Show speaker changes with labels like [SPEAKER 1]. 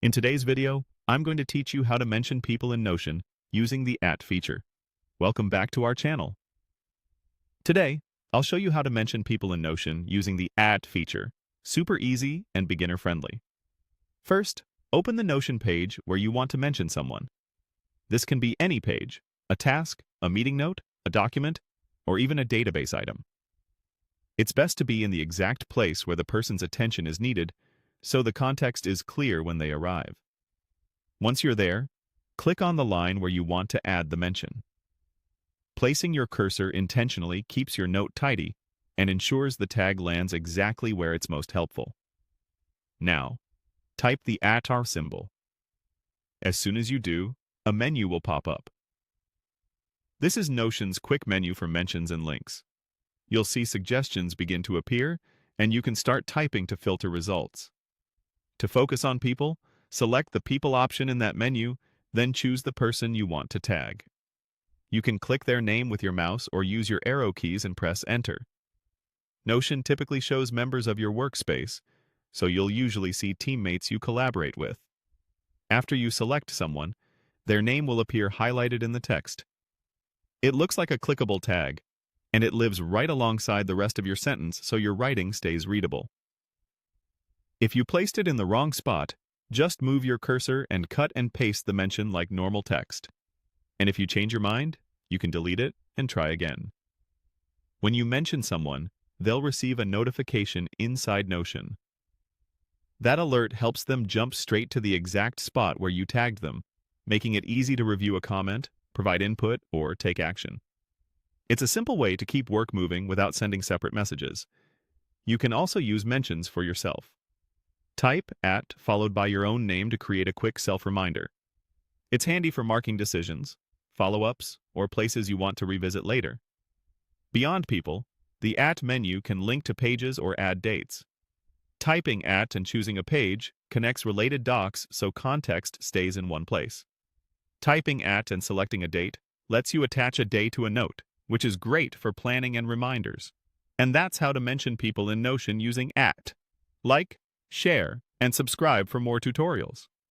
[SPEAKER 1] In today's video, I'm going to teach you how to mention people in Notion using the feature. Welcome back to our channel. Today, I'll show you how to mention people in Notion using the feature. Super easy and beginner-friendly. First, open the Notion page where you want to mention someone. This can be any page, a task, a meeting note, a document, or even a database item. It's best to be in the exact place where the person's attention is needed, so the context is clear when they arrive. Once you're there, click on the line where you want to add the mention. Placing your cursor intentionally keeps your note tidy and ensures the tag lands exactly where it's most helpful. Now, type the * symbol. As soon as you do, a menu will pop up. This is Notion's quick menu for mentions and links. You'll see suggestions begin to appear, and you can start typing to filter results. To focus on people, select the People option in that menu, then choose the person you want to tag. You can click their name with your mouse or use your arrow keys and press Enter. Notion typically shows members of your workspace, so you'll usually see teammates you collaborate with. After you select someone, their name will appear highlighted in the text. It looks like a clickable tag, and it lives right alongside the rest of your sentence so your writing stays readable. If you placed it in the wrong spot, just move your cursor and cut and paste the mention like normal text. And if you change your mind, you can delete it and try again. When you mention someone, they'll receive a notification inside Notion. That alert helps them jump straight to the exact spot where you tagged them, making it easy to review a comment, provide input, or take action. It's a simple way to keep work moving without sending separate messages. You can also use mentions for yourself. Type @ followed by your own name to create a quick self-reminder. It's handy for marking decisions, follow-ups, or places you want to revisit later. Beyond people, the menu can link to pages or add dates. Typing @ and choosing a page connects related docs so context stays in one place. Typing @ and selecting a date lets you attach a day to a note, which is great for planning and reminders. And that's how to mention people in Notion using @. Like, share, and subscribe for more tutorials.